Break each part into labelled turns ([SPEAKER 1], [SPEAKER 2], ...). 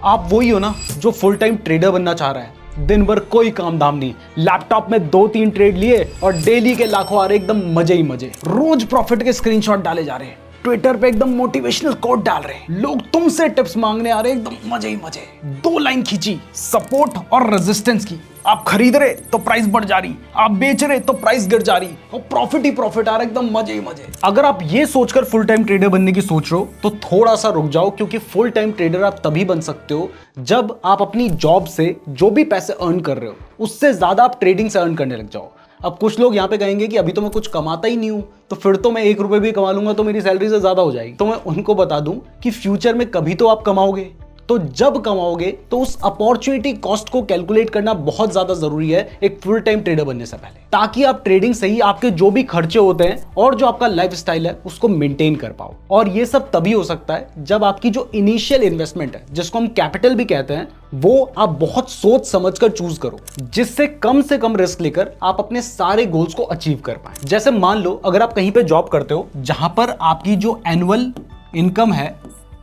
[SPEAKER 1] आप वही हो ना जो फुल टाइम ट्रेडर बनना चाह रहा है, दिन भर कोई काम धाम नहीं, लैपटॉप में 2-3 ट्रेड लिए और डेली के लाखों आ रहे, एकदम मजे ही मजे, रोज प्रॉफिट के स्क्रीनशॉट डाले जा रहे हैं, ट्विटर पे एकदम मोटिवेशनल कोट डाल रहे हैं, लोग तुमसे टिप्स मांगने आ रहे हैं, एकदम मजे ही मजे। 2 लाइन खींची, सपोर्ट और रेजिस्टेंस की, आप खरीद रहे तो प्राइस बढ़ जा रही, आप बेच रहे तो प्राइस गिर जा रही और प्रॉफिट ही प्रॉफिट आ रहा है, एकदम मजे ही मजे। अगर आप ये सोचकर फुल टाइम ट्रेडर बनने की सोच रहे हो तो थोड़ा सा रुक जाओ, क्योंकि फुल टाइम ट्रेडर आप तभी बन सकते हो जब आप अपनी जॉब से जो भी पैसे अर्न कर रहे हो उससे ज्यादा आप ट्रेडिंग से अर्न करने लग जाओ। अब कुछ लोग यहाँ पे कहेंगे कि अभी तो मैं कुछ कमाता ही नहीं हूं, तो फिर तो मैं 1 रुपए भी कमा लूंगा तो मेरी सैलरी से ज्यादा हो जाएगी। तो मैं उनको बता दूं कि फ्यूचर में कभी तो आप कमाओगे, तो जब कमाओगे तो उस अपॉर्चुनिटी कॉस्ट को कैलकुलेट करना बहुत ज्यादा जरूरी है एक फुल टाइम ट्रेडर बनने से पहले, ताकि आप ट्रेडिंग से ही आपके जो भी खर्चे होते हैं और जो आपका लाइफस्टाइल है उसको मेंटेन कर पाओ। और ये सब तभी हो सकता है जब आपकी जो इनिशियल इन्वेस्टमेंट है, जिसको हम कैपिटल भी कहते हैं, वो आप बहुत सोच समझकर चूज करो, जिससे कम से कम रिस्क लेकर आप अपने सारे गोल्स को अचीव कर पाए। जैसे मान लो अगर आप कहीं पे जॉब करते हो जहां पर आपकी जो एनुअल इनकम है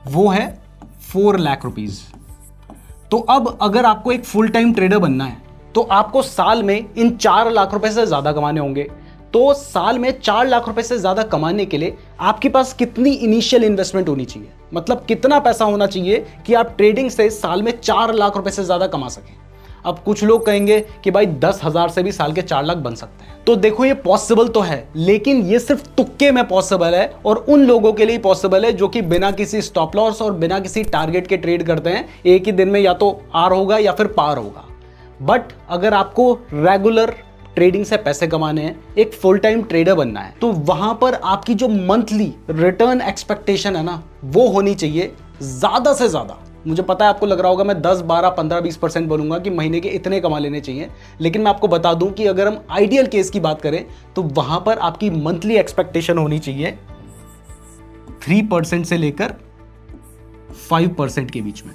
[SPEAKER 1] वो है 4 लाख रुपीज, तो अब अगर आपको एक फुल टाइम ट्रेडर बनना है तो आपको साल में इन 4 लाख रुपए से ज्यादा कमाने होंगे। तो साल में 4 लाख रुपए से ज्यादा कमाने के लिए आपके पास कितनी इनिशियल इन्वेस्टमेंट होनी चाहिए, मतलब कितना पैसा होना चाहिए कि आप ट्रेडिंग से साल में 4 लाख रुपए से ज्यादा कमा सकें। अब कुछ लोग कहेंगे कि भाई 10,000 से भी साल के 4 लाख बन सकते हैं। तो देखो ये पॉसिबल तो है, लेकिन ये सिर्फ तुक्के में पॉसिबल है और उन लोगों के लिए पॉसिबल है जो कि बिना किसी स्टॉप लॉस और बिना किसी टारगेट के ट्रेड करते हैं। एक ही दिन में या तो आर होगा या फिर पार होगा। बट अगर आपको रेगुलर ट्रेडिंग से पैसे कमाने हैं, एक फुल टाइम ट्रेडर बनना है, तो वहां पर आपकी जो मंथली रिटर्न एक्सपेक्टेशन है ना, वो होनी चाहिए ज्यादा से ज्यादा। मुझे पता है आपको लग रहा होगा मैं 10, 12, 15, 20% बोलूंगा कि महीने के इतने कमा लेने चाहिए, लेकिन मैं आपको बता दूं कि अगर हम आइडियल केस की बात करें तो वहां पर आपकी मंथली एक्सपेक्टेशन होनी चाहिए 3% से लेकर 5% के बीच में।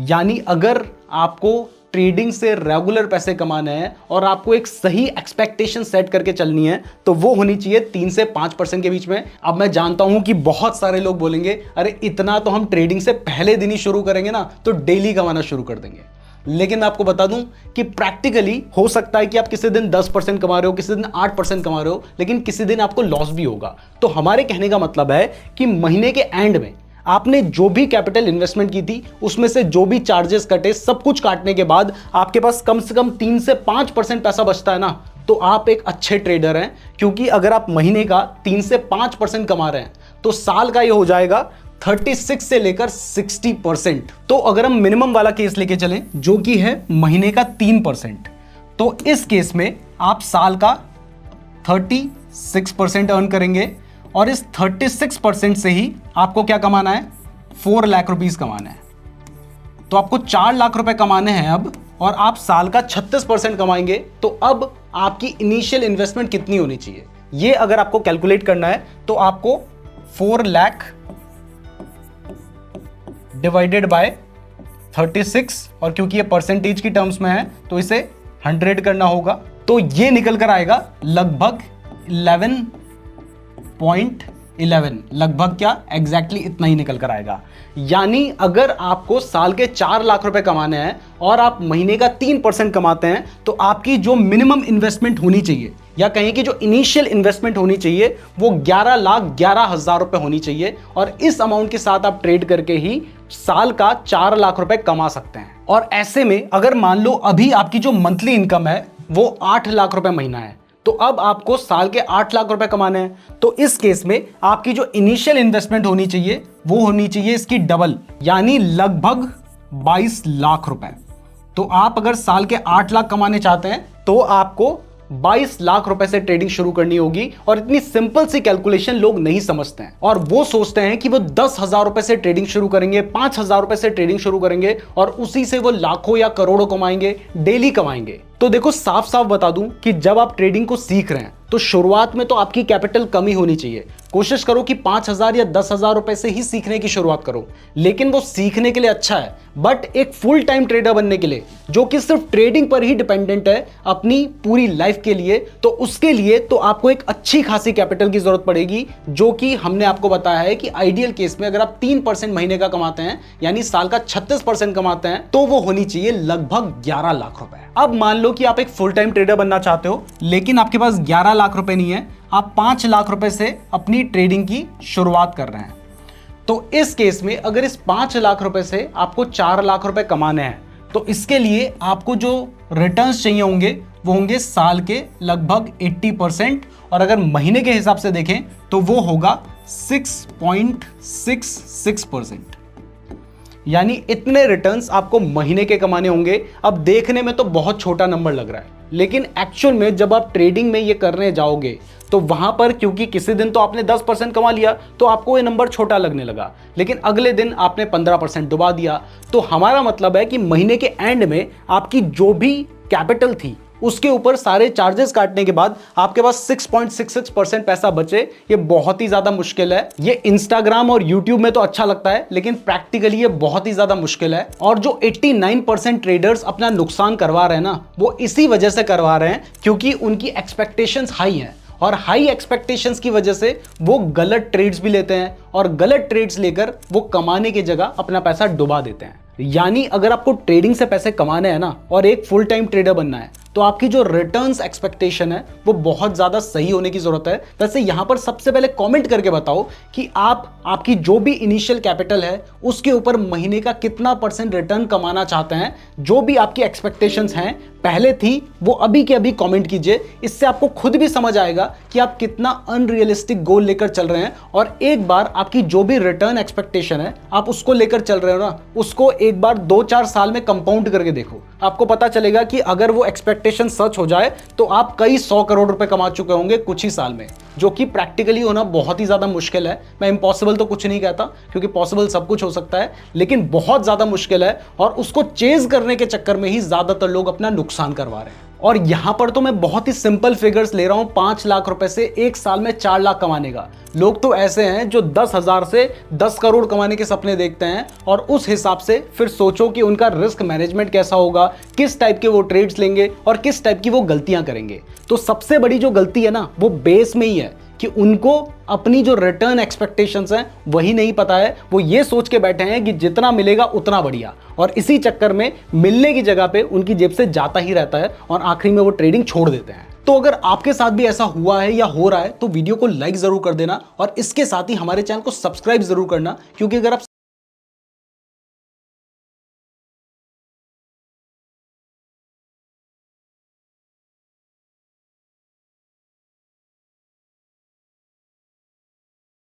[SPEAKER 1] यानी अगर आपको ट्रेडिंग से रेगुलर पैसे कमाने हैं और आपको एक सही एक्सपेक्टेशन सेट करके चलनी है तो वो होनी चाहिए 3 से 5% के बीच में। अब मैं जानता हूं कि बहुत सारे लोग बोलेंगे अरे इतना तो हम ट्रेडिंग से पहले दिन ही शुरू करेंगे ना तो डेली कमाना शुरू कर देंगे। लेकिन मैं आपको बता दूं कि प्रैक्टिकली हो सकता है कि आप किसी दिन 10% कमा रहे हो, किसी दिन 8% कमा रहे हो, लेकिन किसी दिन आपको लॉस भी होगा। तो हमारे कहने का मतलब है कि महीने के एंड में आपने जो भी कैपिटल इन्वेस्टमेंट की थी उसमें से जो भी चार्जेस कटे, सब कुछ काटने के बाद आपके पास कम से कम 3 से 5% पैसा बचता है ना, तो आप एक अच्छे ट्रेडर हैं। क्योंकि अगर आप महीने का 3 से 5% कमा रहे हैं तो साल का ये हो जाएगा 36 से लेकर 60%। तो अगर हम मिनिमम वाला केस लेके चलें जो कि है महीने का 3%, तो इस केस में आप साल का 36% अर्न करेंगे और इस 36% से ही आपको क्या कमाना है, 4 लाख रुपीस कमाना है। तो आपको 4 लाख रुपए कमाने हैं अब, और आप साल का 36% कमाएंगे। तो अब आपकी इनिशियल इन्वेस्टमेंट कितनी होनी चाहिए, ये अगर आपको कैलकुलेट करना है तो आपको 4 लाख डिवाइडेड बाय 36, और क्योंकि ये परसेंटेज की टर्म्स में है तो इसे 100 करना होगा, तो ये निकल कर आएगा लगभग 11.11, लगभग क्या एग्जैक्टली इतना ही निकल कर आएगा। यानी अगर आपको साल के 4 लाख रुपए कमाने हैं और आप महीने का 3% कमाते हैं तो आपकी जो मिनिमम इन्वेस्टमेंट होनी चाहिए, या कहें कि जो इनिशियल इन्वेस्टमेंट होनी चाहिए, वो 11,11,000 रुपए होनी चाहिए। और इस अमाउंट के साथ आप ट्रेड करके ही साल का 4 लाख रुपए कमा सकते हैं। और ऐसे में अगर मान लो अभी आपकी जो मंथली इनकम है वो 8 लाख रुपए महीना है, तो अब आपको साल के 8 लाख रुपए कमाने हैं, तो इस केस में आपकी जो इनिशियल इन्वेस्टमेंट होनी चाहिए वो होनी चाहिए इसकी डबल, यानी लगभग 22 लाख रुपए। तो आप अगर साल के 8 लाख कमाने चाहते हैं तो आपको 22 लाख रुपए से ट्रेडिंग शुरू करनी होगी। और इतनी सिंपल सी कैलकुलेशन लोग नहीं समझते हैं, और वो सोचते हैं कि वो 10,000 रुपए से ट्रेडिंग शुरू करेंगे, 5,000 रुपए से ट्रेडिंग शुरू करेंगे और उसी से वो लाखों या करोड़ों कमाएंगे, डेली कमाएंगे। तो देखो साफ साफ बता दूं कि जब आप ट्रेडिंग को सीख रहे हैं तो शुरुआत में तो आपकी कैपिटल कम ही होनी चाहिए। कोशिश करो कि 5,000 या 10,000 रुपए से ही सीखने की शुरुआत करो, लेकिन वो सीखने के लिए अच्छा है। बट एक फुल टाइम ट्रेडर बनने के लिए जो कि सिर्फ ट्रेडिंग पर ही डिपेंडेंट है अपनी पूरी लाइफ के लिए, तो उसके लिए तो आपको एक अच्छी खासी कैपिटल की जरूरत पड़ेगी, जो कि हमने आपको बताया है कि आइडियल केस में अगर आप 3% महीने का कमाते हैं यानी साल का 36% कमाते हैं तो वो होनी चाहिए लगभग 11 लाख रुपए। अब मान लो कि आप एक फुल टाइम ट्रेडर बनना चाहते हो, लेकिन आपके पास 11 लाख रुपए नहीं है, आप 5 लाख रुपए से अपनी ट्रेडिंग की शुरुआत कर रहे हैं। तो इस केस में अगर इस 5 लाख रुपए से आपको 4 लाख रुपए कमाने हैं तो इसके लिए आपको जो रिटर्न्स चाहिए होंगे वो होंगे साल के लगभग 80%, और अगर महीने के हिसाब से देखें तो वो होगा 6.66%। यानी इतने रिटर्न्स आपको महीने के कमाने होंगे। अब देखने में तो बहुत छोटा नंबर लग रहा है, लेकिन एक्चुअल में जब आप ट्रेडिंग में ये करने जाओगे तो वहां पर क्योंकि किसी दिन तो आपने 10% कमा लिया तो आपको ये नंबर छोटा लगने लगा, लेकिन अगले दिन आपने 15% डुबा दिया। तो हमारा मतलब है कि महीने के एंड में आपकी जो भी कैपिटल थी उसके ऊपर सारे चार्जेस काटने के बाद आपके पास 6.66% पैसा बचे। ये बहुत ही ज्यादा मुश्किल है। ये इंस्टाग्राम और यूट्यूब में तो अच्छा लगता है, लेकिन प्रैक्टिकली ये बहुत ही ज्यादा मुश्किल है। और जो 89% ट्रेडर्स अपना नुकसान करवा रहे हैं ना, वो इसी वजह से करवा रहे हैं क्योंकि उनकी एक्सपेक्टेशंस हाई हैं, और हाई एक्सपेक्टेशंस की वजह से वो गलत ट्रेड्स भी लेते हैं, और गलत ट्रेड्स लेकर वो कमाने की जगह अपना पैसा डुबा देते हैं। यानी अगर आपको ट्रेडिंग से पैसे कमाने हैं ना और एक फुल टाइम ट्रेडर बनना है तो आपकी जो रिटर्न्स एक्सपेक्टेशन है वो बहुत ज्यादा सही होने की जरूरत है। वैसे यहां पर सबसे पहले कमेंट करके बताओ कि आपकी जो भी इनिशियल कैपिटल है उसके ऊपर महीने का कितना % रिटर्न कमाना चाहते हैं। जो भी आपकी एक्सपेक्टेशंस हैं पहले थी वो अभी के अभी कमेंट कीजिए। इससे आपको खुद भी समझ आएगा कि आप कितना अनरियलिस्टिक गोल लेकर चल रहे हैं, और एक बार आपकी जो भी रिटर्न एक्सपेक्टेशन है आप उसको लेकर चल रहे हो ना, उसको एक बार 2-4 साल में कंपाउंड करके देखो। आपको पता चलेगा कि अगर वो एक्सपेक्टेशन सच हो जाए तो आप कई 100 करोड़ रुपए कमा चुके होंगे कुछ ही साल में, जो कि प्रैक्टिकली होना बहुत ही ज्यादा मुश्किल है। मैं इम्पॉसिबल तो कुछ नहीं कहता क्योंकि पॉसिबल सब कुछ हो सकता है, लेकिन बहुत ज्यादा मुश्किल है, और उसको चेज करने के चक्कर में ही ज्यादातर लोग अपना नुकसान करवा रहे हैं। और यहां पर तो मैं बहुत ही सिंपल फिगर्स ले रहा हूं, 5 लाख रुपए से एक साल में 4 लाख कमाने का। लोग तो ऐसे हैं जो 10,000 से 10 करोड़ कमाने के सपने देखते हैं, और उस हिसाब से फिर सोचो कि उनका रिस्क मैनेजमेंट कैसा होगा, किस टाइप के वो ट्रेड्स लेंगे और किस टाइप की वो गलतियां करेंगे। तो सबसे बड़ी जो गलती है ना वो बेस में ही है कि उनको अपनी जो रिटर्न एक्सपेक्टेशंस हैं वही नहीं पता है। वो ये सोच के बैठे हैं कि जितना मिलेगा उतना बढ़िया, और इसी चक्कर में मिलने की जगह पे उनकी जेब से जाता ही रहता है और आखिरी में वो ट्रेडिंग छोड़ देते हैं। तो अगर आपके साथ भी ऐसा हुआ है या हो रहा है तो वीडियो को लाइक जरूर कर देना, और इसके साथ ही हमारे चैनल को सब्सक्राइब जरूर करना, क्योंकि अगर आप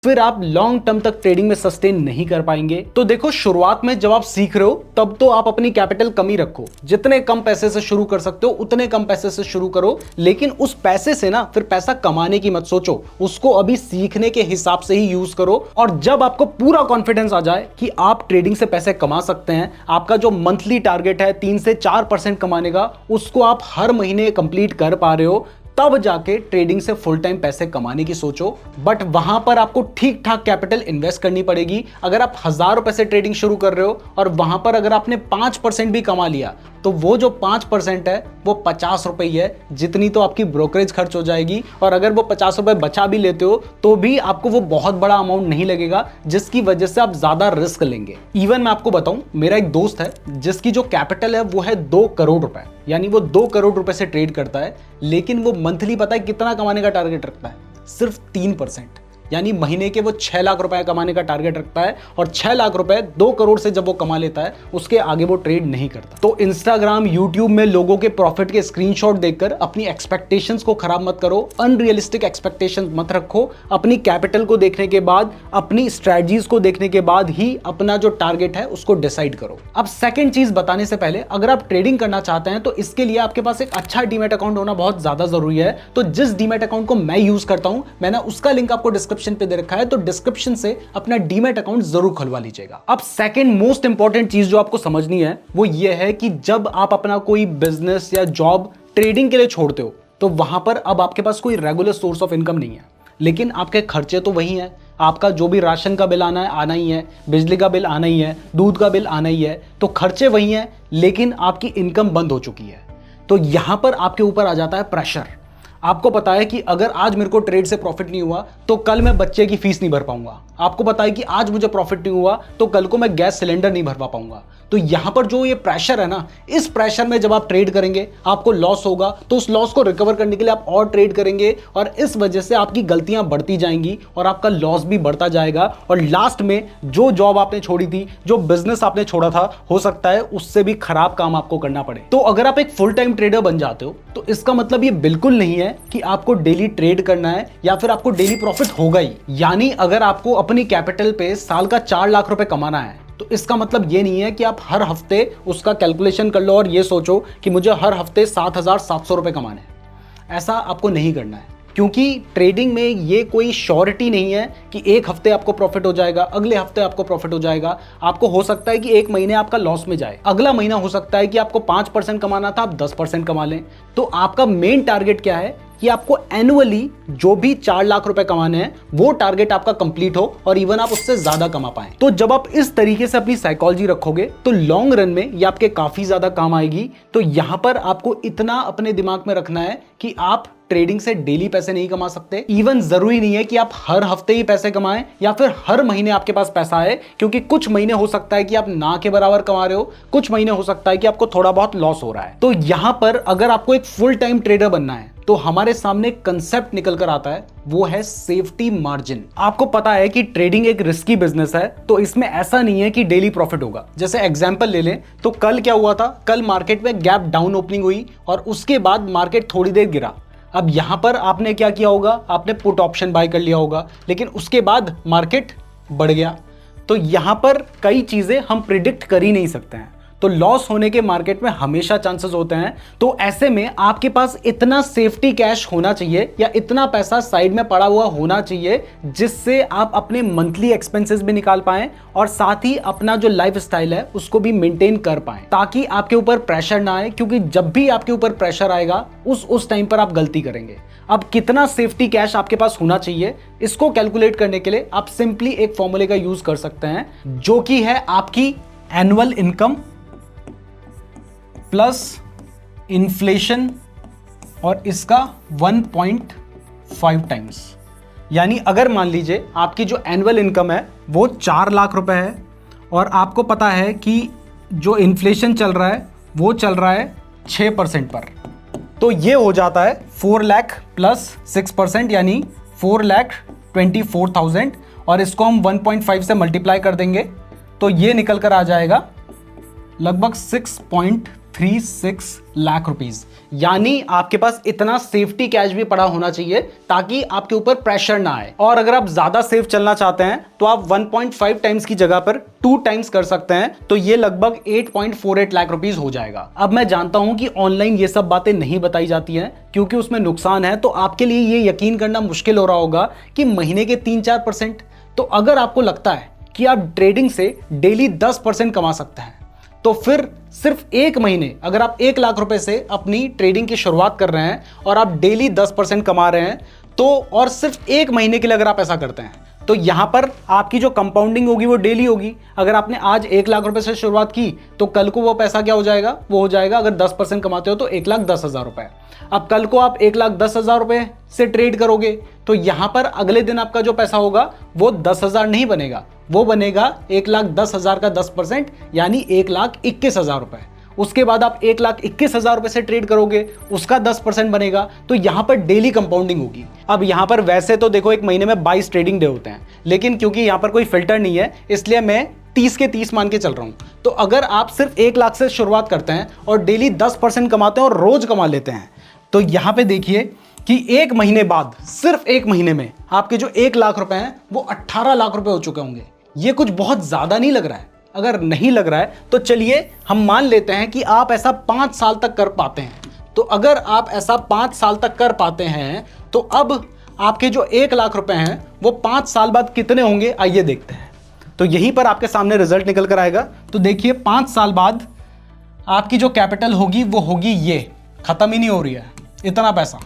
[SPEAKER 1] फिर आप लॉन्ग टर्म तक ट्रेडिंग में सस्टेन नहीं कर पाएंगे। तो देखो शुरुआत में जब आप सीख रहे हो तब तो आप अपनी कैपिटल कम ही रखो, जितने कम पैसे से शुरू कर सकते हो उतने कम पैसे से शुरू करो, लेकिन उस पैसे से ना फिर पैसा कमाने की मत सोचो, उसको अभी सीखने के हिसाब से ही यूज करो। और जब आपको पूरा कॉन्फिडेंस आ जाए कि आप ट्रेडिंग से पैसे कमा सकते हैं, आपका जो मंथली टारगेट है 3 से 4% कमाने का, उसको आप हर महीने कंप्लीट कर पा रहे हो, तब जाके ट्रेडिंग से फुल टाइम पैसे कमाने की सोचो। बट वहां पर आपको ठीक ठाक कैपिटल इन्वेस्ट करनी पड़ेगी। अगर आप 1,000 रुपए से ट्रेडिंग शुरू कर रहे हो और वहां पर अगर आपने 5% भी कमा लिया तो वो जो 5% है वो 50 रुपए ही है, जितनी तो आपकी ब्रोकरेज खर्च हो जाएगी। और अगर वो 50 रुपए बचा भी लेते हो तो भी आपको वो बहुत बड़ा अमाउंट नहीं लगेगा, जिसकी वजह से आप ज्यादा रिस्क लेंगे। इवन मैं आपको बताऊं, मेरा एक दोस्त है जिसकी जो कैपिटल है वो है 2 करोड़ रुपए, यानी वो 2 करोड़ रुपए से ट्रेड करता है, लेकिन वो मंथली पता है कितना कमाने का टारगेट रखता है? सिर्फ 3%, यानी महीने के वो 6 लाख रुपए कमाने का टारगेट रखता है, और 6 लाख रुपए 2 करोड़ से जब वो कमा लेता है उसके आगे वो ट्रेड नहीं करता। तो इंस्टाग्राम यूट्यूब में लोगों के प्रॉफिट के स्क्रीनशॉट देखकर अपनी एक्सपेक्टेशंस को खराब मत करो, अनरियलिस्टिक एक्सपेक्टेशंस मत रखो। अपनी कैपिटल को देखने के बाद, अपनी स्ट्रेटजीज को देखने के बाद ही अपना जो टारगेट है उसको डिसाइड करो। अब सेकंड चीज बताने से पहले, अगर आप ट्रेडिंग करना चाहते हैं तो इसके लिए आपके पास एक अच्छा डीमैट अकाउंट होना बहुत ज्यादा जरूरी है। तो जिस डीमैट अकाउंट को मैं यूज करता हूं, मैंने उसका लिंक आपको डिस्क्रिप्शन पे दे रखा है, तो डिस्क्रिप्शन से अपना डीमैट अकाउंट जरूर खुलवा लीजिएगा। अब सेकंड मोस्ट इंपॉर्टेंट चीज जो आपको समझनी है वो ये है कि जब आप अपना कोई बिजनेस या जॉब ट्रेडिंग के लिए छोड़ते हो तो वहां पर अब आपके पास कोई रेगुलर सोर्स ऑफ इनकम नहीं है, लेकिन आपके खर्चे तो वही हैं। आपका जो भी राशन का बिल आना ही है, बिजली का बिल आना ही है, दूध का बिल आना ही है, तो खर्चे वही हैं, लेकिन आपकी इनकम बंद हो चुकी है। तो यहां पर आपके ऊपर आ जाता है प्रेशर। आपको पता है कि अगर आज मेरे को ट्रेड से प्रॉफिट नहीं हुआ तो कल मैं बच्चे की फीस नहीं भर पाऊंगा। आपको पता है कि आज मुझे प्रॉफिट नहीं हुआ तो कल को मैं गैस सिलेंडर नहीं भरवा पाऊंगा। तो यहां पर जो ये प्रेशर है ना, इस प्रेशर में जब आप ट्रेड करेंगे आपको लॉस होगा, तो उस लॉस को रिकवर करने के लिए आप और ट्रेड करेंगे और इस वजह से आपकी गलतियां बढ़ती जाएंगी और आपका लॉस भी बढ़ता जाएगा। और लास्ट में जो जॉब आपने छोड़ी थी, जो बिजनेस आपने छोड़ा था, हो सकता है उससे भी खराब काम आपको करना पड़े। तो अगर आप एक फुल टाइम ट्रेडर बन जाते हो तो इसका मतलब ये बिल्कुल नहीं है कि आपको डेली ट्रेड करना है या फिर आपको डेली प्रॉफिट होगा ही। यानी अगर आपको अपनी कैपिटल पे साल का 4 लाख रुपए कमाना है तो इसका मतलब ये नहीं है कि आप हर हफ्ते उसका कैलकुलेशन कर लो और ये सोचो कि मुझे हर हफ्ते 7,700 रुपए कमाने हैं। ऐसा आपको नहीं करना है, क्योंकि ट्रेडिंग में ये कोई श्योरिटी नहीं है कि एक हफ्ते आपको प्रॉफिट हो जाएगा, अगले हफ्ते आपको प्रॉफिट हो जाएगा। आपको हो सकता है कि एक महीने आपका लॉस में जाए, अगला महीना हो सकता है कि आपको 5% कमाना था आप 10% कमा लें। तो आपका मेन टारगेट क्या है कि आपको एनुअली जो भी 4 लाख रुपए कमाने हैं वो टारगेट आपका कंप्लीट हो और इवन आप उससे ज्यादा कमा पाएं। तो जब आप इस तरीके से अपनी साइकोलॉजी रखोगे तो लॉन्ग रन में ये आपके काफी ज्यादा काम आएगी। तो यहां पर आपको इतना अपने दिमाग में रखना है कि आप ट्रेडिंग से डेली पैसे नहीं कमा सकते। इवन जरूरी नहीं है कि आप हर हफ्ते ही पैसे कमाएं या फिर हर महीने आपके पास पैसा आए, क्योंकि कुछ महीने हो सकता है कि आप ना के बराबर कमा रहे हो, कुछ महीने हो सकता है कि आपको थोड़ा बहुत लॉस हो रहा है। तो यहां पर अगर आपको एक फुल टाइम ट्रेडर बनना है तो हमारे सामने कंसेप्ट निकल कर आता है, वो है सेफ्टी मार्जिन। आपको पता है कि ट्रेडिंग एक रिस्की बिजनेस है, तो इसमें ऐसा नहीं है कि डेली प्रॉफिट होगा। जैसे एग्जांपल ले लें तो कल क्या हुआ था, कल मार्केट में गैप डाउन ओपनिंग हुई और उसके बाद मार्केट थोड़ी देर गिरा। अब यहां पर आपने क्या किया होगा, आपने पुट ऑप्शन बाय कर लिया होगा, लेकिन उसके बाद मार्केट बढ़ गया। तो यहां पर कई चीजें हम प्रिडिक्ट कर ही नहीं सकते हैं, तो लॉस होने के मार्केट में हमेशा चांसेस होते हैं। तो ऐसे में आपके पास इतना सेफ्टी कैश होना चाहिए या इतना पैसा साइड में पड़ा हुआ होना चाहिए जिससे आप अपने मंथली एक्सपेंसेस भी निकाल पाएं और साथ ही अपना जो लाइफ स्टाइल है उसको भी मेंटेन कर पाएं, ताकि आपके ऊपर प्रेशर ना आए। क्योंकि जब भी आपके ऊपर प्रेशर आएगा उस टाइम पर आप गलती करेंगे। अब कितना सेफ्टी कैश आपके पास होना चाहिए, इसको कैलकुलेट करने के लिए आप सिंपली एक फॉर्मूले का यूज कर सकते हैं, जो कि है आपकी एनुअल इनकम प्लस इन्फ्लेशन और इसका 1.5 टाइम्स। यानी अगर मान लीजिए आपकी जो एनुअल इनकम है वो 4 लाख रुपए है और आपको पता है कि जो इन्फ्लेशन चल रहा है वो चल रहा है 6% पर, तो ये हो जाता है 4 लाख प्लस 6% यानी 4,24,000 और इसको हम 1.5 से मल्टीप्लाई कर देंगे तो ये निकल कर आ जाएगा लगभग 6.36 लाख रुपीस। यानी आपके पास इतना सेफ्टी कैश भी पड़ा होना चाहिए ताकि आपके ऊपर प्रेशर ना आए। और अगर आप ज्यादा सेफ चलना चाहते हैं तो आप 1.5 टाइम्स की जगह पर 2 टाइम्स कर सकते हैं, तो ये लगभग 8.48 लाख रुपीस हो जाएगा। अब मैं जानता हूं कि ऑनलाइन ये सब बातें नहीं बताई जाती हैं क्योंकि उसमें नुकसान है, तो आपके लिए ये यकीन करना मुश्किल हो रहा होगा कि महीने के 3-4%। तो अगर आपको लगता है कि आप ट्रेडिंग से डेली 10% कमा सकते हैं तो फिर सिर्फ एक महीने अगर आप 1 लाख रुपए से अपनी ट्रेडिंग की शुरुआत कर रहे हैं और आप डेली 10% कमा रहे हैं, तो और सिर्फ एक महीने के लिए अगर आप ऐसा करते हैं तो यहां पर आपकी जो कंपाउंडिंग होगी वो डेली होगी। अगर आपने आज 1 लाख रुपए से शुरुआत की तो कल को वो पैसा क्या हो जाएगा, वो हो जाएगा, अगर 10% कमाते हो तो 1,10,000 रुपए। अब कल को आप 1,10,000 रुपए से ट्रेड करोगे तो यहां पर अगले दिन आपका जो पैसा होगा वो 10,000 नहीं बनेगा, वो बनेगा 1,10,000 का 10% यानी 1,21,000 रुपए। उसके बाद आप 1,21,000 रुपए से ट्रेड करोगे, उसका 10% बनेगा, तो यहां पर डेली कंपाउंडिंग होगी। अब यहां पर वैसे तो देखो एक महीने में 22 ट्रेडिंग डे होते हैं, लेकिन क्योंकि यहां पर कोई फिल्टर नहीं है इसलिए मैं 30 के 30 मान के चल रहा हूं। तो अगर आप सिर्फ 1 लाख से शुरुआत करते हैं और डेली 10% कमाते हैं और रोज कमा लेते हैं, तो यहां पे देखिए कि एक महीने बाद, सिर्फ एक महीने में आपके जो 1 लाख रुपए हैं वो 18 लाख रुपए हो चुके होंगे। ये कुछ बहुत ज्यादा नहीं लग रहा है? अगर नहीं लग रहा है तो चलिए हम मान लेते हैं कि आप ऐसा 5 साल तक कर पाते हैं। तो अगर आप ऐसा 5 साल तक कर पाते हैं तो अब आपके जो 1 लाख रुपए हैं वो 5 साल बाद कितने होंगे, आइए देखते हैं। तो यहीं पर आपके सामने रिजल्ट निकल कर आएगा। तो देखिए 5 साल बाद आपकी जो कैपिटल होगी वो होगी ये खत्म ही नहीं हो रही है इतना पैसा।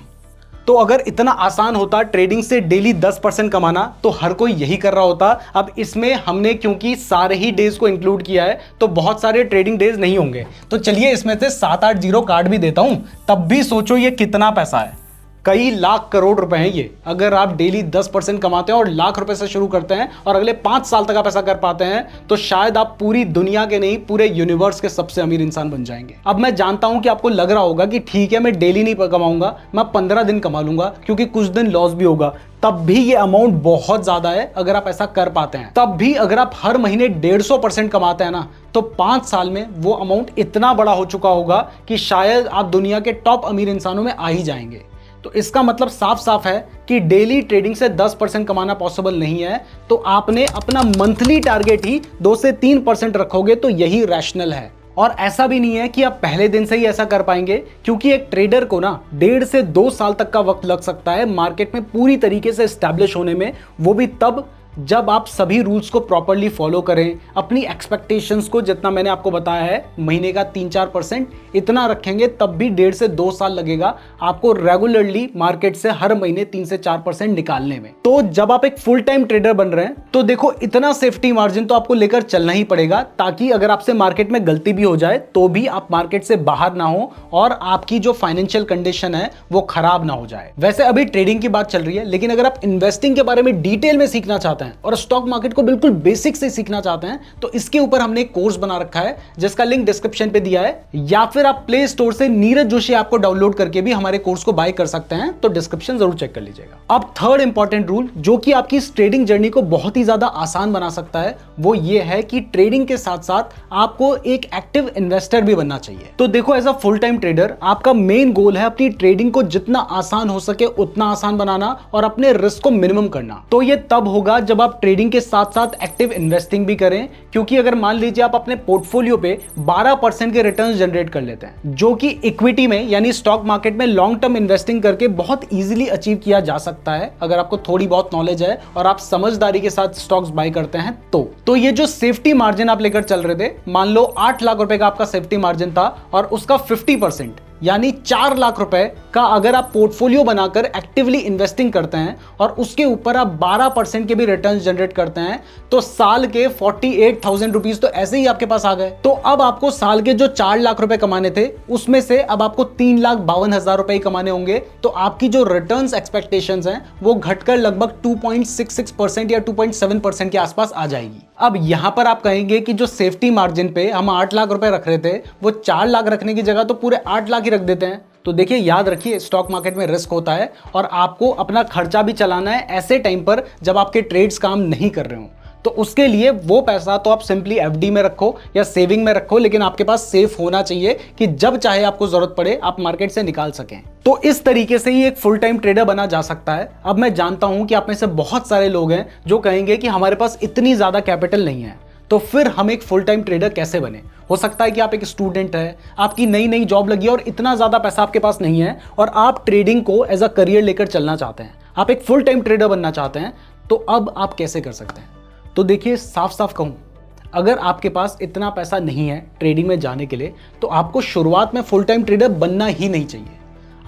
[SPEAKER 1] तो अगर इतना आसान होता ट्रेडिंग से डेली 10% कमाना तो हर कोई यही कर रहा होता। अब इसमें हमने क्योंकि सारे ही डेज को इंक्लूड किया है तो बहुत सारे ट्रेडिंग डेज नहीं होंगे, तो चलिए इसमें से 7-8 जीरो कार्ड भी देता हूं, तब भी सोचो ये कितना पैसा है। कई लाख करोड़ रुपए हैं ये। अगर आप डेली 10% कमाते हैं और लाख रुपए से शुरू करते हैं और अगले 5 साल तक आप ऐसा कर पाते हैं तो शायद आप पूरी दुनिया के नहीं पूरे यूनिवर्स के सबसे अमीर इंसान बन जाएंगे। अब मैं जानता हूं कि आपको लग रहा होगा कि ठीक है मैं डेली नहीं कमाऊंगा, मैं 15 दिन कमा लूंगा क्योंकि कुछ दिन लॉस भी होगा, तब भी ये अमाउंट बहुत ज्यादा है अगर आप ऐसा कर पाते हैं। तब भी अगर आप हर महीने 150% कमाते हैं ना तो 5 साल में वो अमाउंट इतना बड़ा हो चुका होगा कि शायद आप दुनिया के टॉप अमीर इंसानों में आ ही जाएंगे। तो इसका मतलब साफ साफ है कि डेली ट्रेडिंग से 10% कमाना पॉसिबल नहीं है, तो आपने अपना मंथली टारगेट ही 2 से 3% रखोगे तो यही रैशनल है। और ऐसा भी नहीं है कि आप पहले दिन से ही ऐसा कर पाएंगे, क्योंकि एक ट्रेडर को ना 1.5 से 2 साल तक का वक्त लग सकता है मार्केट में पूरी तरीके से एस्टैब्लिश होने में, वो भी तब जब आप सभी रूल्स को प्रॉपर्ली फॉलो करें, अपनी एक्सपेक्टेशंस को जितना मैंने आपको बताया है महीने का 3-4% इतना रखेंगे, तब भी 1.5 से 2 साल लगेगा आपको रेगुलरली मार्केट से हर महीने 3 से 4% निकालने में। तो जब आप एक फुल टाइम ट्रेडर बन रहे हैं तो देखो इतना सेफ्टी मार्जिन तो आपको लेकर चलना ही पड़ेगा, ताकि अगर आपसे मार्केट में गलती भी हो जाए तो भी आप मार्केट से बाहर ना हो और आपकी जो फाइनेंशियल कंडीशन है वो खराब ना हो जाए। वैसे अभी ट्रेडिंग की बात चल रही है, लेकिन अगर आप इन्वेस्टिंग के बारे में डिटेल में सीखना चाहते हैं और स्टॉक मार्केट को बिल्कुल बेसिक से सीखना चाहते हैं तो इसके ऊपर हमने एक कोर्स बना रखा है जिसका लिंक डिस्क्रिप्शन पे दिया है, या फिर आप प्ले स्टोर से नीरज जोशी ऐप को डाउनलोड करके भी हमारे कोर्स को बाय कर सकते हैं, तो डिस्क्रिप्शन जरूर चेक कर लीजिएगा। अब थर्ड इंपॉर्टेंट रूल जो कि आपकी इस ट्रेडिंग जर्नी को बहुत ही ज्यादा आसान बना सकता है वो ये है कि ट्रेडिंग के साथ साथ आपको एक एक्टिव इन्वेस्टर भी बनना चाहिए। तो देखो as a full time trader आपका मेन गोल है अपनी ट्रेडिंग को जितना आसान हो सके उतना आसान बनाना और अपने रिस्क को मिनिमम करना। तो ये तब होगा जब आप ट्रेडिंग के साथ साथ एक्टिव इन्वेस्टिंग भी करें, क्योंकि अगर मान लीजिए आप अपने पोर्टफोलियो पे 12% के रिटर्न्स जनरेट कर लेते हैं, जो कि इक्विटी में यानी स्टॉक मार्केट में लॉन्ग टर्म इन्वेस्टिंग करके बहुत इजीली अचीव किया जा सकता है अगर आपको थोड़ी बहुत नॉलेज है और आप समझदारी के साथ स्टॉक्स बाय करते हैं तो ये जो सेफ्टी मार्जिन आप लेकर चल रहे थे, मान लो 8 लाख रुपए का आपका सेफ्टी मार्जिन था और उसका 50% यानी 4 लाख रुपए का अगर आप पोर्टफोलियो बनाकर एक्टिवली इन्वेस्टिंग करते हैं और उसके ऊपर आप 12% के भी रिटर्न्स जनरेट करते हैं तो साल के 48,000 रुपीज तो ऐसे ही आपके पास आ गए। तो अब आपको साल के जो 4 लाख रुपए कमाने थे उसमें से अब आपको 3,52,000 रुपए ही कमाने होंगे, तो आपकी जो रिटर्न्स एक्सपेक्टेशंस हैं वो घटकर लगभग 2.66% या 2.7% के आसपास आ जाएगी। अब यहां पर आप कहेंगे कि जो सेफ्टी मार्जिन पे हम 8 लाख रुपए रख रहे थे वो 4 लाख रखने की जगह तो पूरे 8 लाख ही रख देते हैं। तो देखिए याद रखिए स्टॉक मार्केट में रिस्क होता है और आपको अपना खर्चा भी चलाना है ऐसे टाइम पर जब आपके ट्रेड्स काम नहीं कर रहे हो। तो उसके लिए वो पैसा तो आप सिंपली एफडी में रखो या सेविंग में रखो, लेकिन आपके पास सेफ होना चाहिए कि जब चाहे आपको जरूरत पड़े आप मार्केट से निकाल सकें। तो इस तरीके से ही एक फुल टाइम ट्रेडर बना जा सकता है। अब मैं जानता हूं कि आप में से बहुत सारे लोग हैं जो कहेंगे कि हमारे पास इतनी ज्यादा कैपिटल नहीं है, तो फिर हम एक फुल टाइम ट्रेडर कैसे बने। हो सकता है कि आप एक स्टूडेंट है, आपकी नई जॉब लगी है और इतना ज्यादा पैसा आपके पास नहीं है और आप ट्रेडिंग को एज अ करियर लेकर चलना चाहते हैं, आप एक फुल टाइम ट्रेडर बनना चाहते हैं, तो अब आप कैसे कर सकते हैं। तो देखिए साफ साफ कहूं, अगर आपके पास इतना पैसा नहीं है ट्रेडिंग में जाने के लिए तो आपको शुरुआत में फुल टाइम ट्रेडर बनना ही नहीं चाहिए।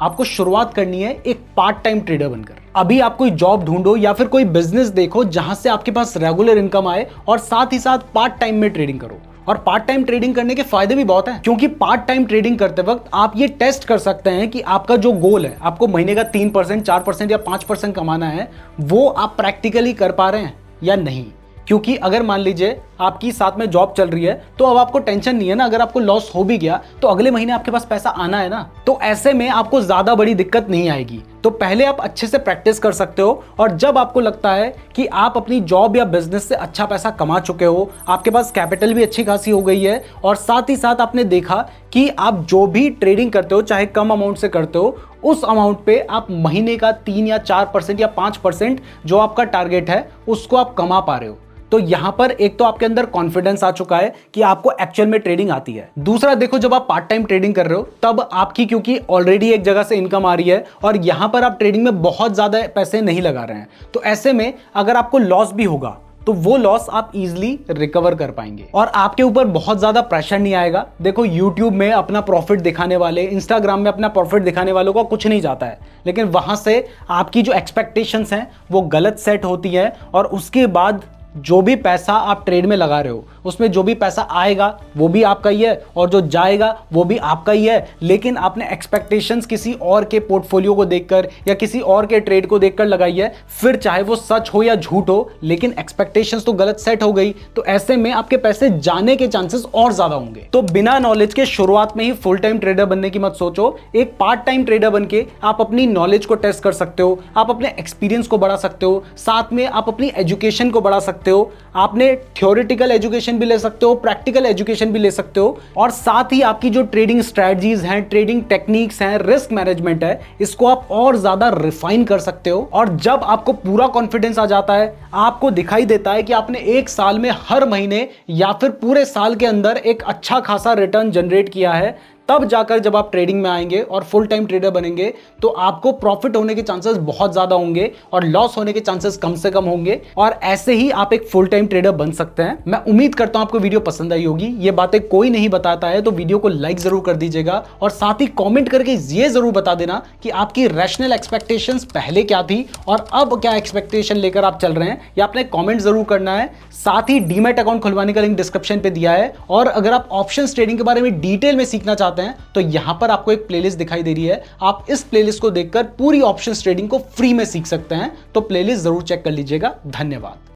[SPEAKER 1] आपको शुरुआत करनी है एक पार्ट टाइम ट्रेडर बनकर। अभी आप कोई जॉब ढूंढो या फिर कोई बिजनेस देखो जहां से आपके पास रेगुलर इनकम आए और साथ ही साथ पार्ट टाइम में ट्रेडिंग करो। और पार्ट टाइम ट्रेडिंग करने के फायदे भी बहुत हैं, क्योंकि पार्ट टाइम ट्रेडिंग करते वक्त आप ये टेस्ट कर सकते हैं कि आपका जो गोल है, आपको महीने का 3%, 4% या 5% कमाना है, वो आप प्रैक्टिकली कर पा रहे हैं या नहीं। क्योंकि अगर मान लीजिए आपकी साथ में जॉब चल रही है तो अब आपको टेंशन नहीं है ना, अगर आपको लॉस हो भी गया तो अगले महीने आपके पास पैसा आना है ना, तो ऐसे में आपको ज्यादा बड़ी दिक्कत नहीं आएगी। तो पहले आप अच्छे से प्रैक्टिस कर सकते हो और जब आपको लगता है कि आप अपनी जॉब या बिजनेस से अच्छा पैसा कमा चुके हो, आपके पास कैपिटल भी अच्छी खासी हो गई है और साथ ही साथ आपने देखा कि आप जो भी ट्रेडिंग करते हो चाहे कम अमाउंट से करते हो, उस अमाउंट पे आप महीने का 3 या 4% या 5% जो आपका टारगेट है उसको आप कमा पा रहे हो, तो यहां पर एक तो आपके अंदर कॉन्फिडेंस आ चुका है कि आपको एक्चुअल में ट्रेडिंग आती है। दूसरा देखो, जब आप पार्ट टाइम ट्रेडिंग कर रहे हो तब आपकी क्योंकि ऑलरेडी एक जगह से इनकम आ रही है और यहां पर आप ट्रेडिंग में बहुत ज्यादा पैसे नहीं लगा रहे हैं, तो ऐसे में अगर आपको लॉस भी होगा तो वो लॉस आप इजीली रिकवर कर पाएंगे और आपके ऊपर बहुत ज्यादा प्रेशर नहीं आएगा। देखो YouTube में अपना प्रॉफिट दिखाने वाले, Instagram में अपना प्रॉफिट दिखाने वालों का कुछ नहीं जाता है, लेकिन वहां से आपकी जो एक्सपेक्टेशंस हैं वो गलत सेट होती है और उसके बाद जो भी पैसा आप ट्रेड में लगा रहे हो उसमें जो भी पैसा आएगा वो भी आपका ही है और जो जाएगा वो भी आपका ही है। लेकिन आपने एक्सपेक्टेशंस किसी और के पोर्टफोलियो को देखकर या किसी और के ट्रेड को देखकर लगाई है, फिर चाहे वो सच हो या झूठ हो, लेकिन एक्सपेक्टेशंस तो गलत सेट हो गई, तो ऐसे में आपके पैसे जाने के चांसेस और ज्यादा होंगे। तो बिना नॉलेज के शुरुआत में ही फुल टाइम ट्रेडर बनने की मत सोचो। एक पार्ट टाइम ट्रेडर बन के आप अपनी नॉलेज को टेस्ट कर सकते हो, आप अपने एक्सपीरियंस को बढ़ा सकते हो, साथ में आप अपनी एजुकेशन को बढ़ा सकते हो। आपने थ्योरेटिकल एजुकेशन भी ले सकते हो, प्रैक्टिकल एजुकेशन भी ले सकते हो, और साथ ही आपकी जो ट्रेडिंग स्ट्रेटजीज हैं, ट्रेडिंग टेक्निक्स हैं, रिस्क मैनेजमेंट है, इसको आप और ज्यादा रिफाइन कर सकते हो। और जब आपको पूरा कॉन्फिडेंस आ जाता है, आपको दिखाई देता है कि आपने एक साल में हर महीने या फिर पूरे साल के अंदर एक अच्छा खासा रिटर्न जनरेट किया है, तब जाकर जब आप ट्रेडिंग में आएंगे और फुल टाइम ट्रेडर बनेंगे तो आपको प्रॉफिट होने के चांसेस बहुत ज्यादा होंगे और लॉस होने के चांसेस कम से कम होंगे, और ऐसे ही आप एक फुल टाइम ट्रेडर बन सकते हैं। मैं उम्मीद करता हूं आपको वीडियो पसंद आई होगी। ये बातें कोई नहीं बताता है, तो वीडियो को लाइक जरूर कर दीजिएगा और साथ ही कॉमेंट करके ये जरूर बता देना कि आपकी रैशनल एक्सपेक्टेशंस पहले क्या थी और अब क्या एक्सपेक्टेशन लेकर आप चल रहे हैं, या आपने कॉमेंट जरूर करना है। साथ ही डीमैट अकाउंट खुलवाने का लिंक डिस्क्रिप्शन पे दिया है, और अगर आप ऑप्शन ट्रेडिंग के बारे में डिटेल में सीखना चाहते हैं तो यहां पर आपको एक प्लेलिस्ट दिखाई दे रही है, आप इस प्लेलिस्ट को देखकर पूरी ऑप्शंस ट्रेडिंग को फ्री में सीख सकते हैं। तो प्लेलिस्ट जरूर चेक कर लीजिएगा। धन्यवाद।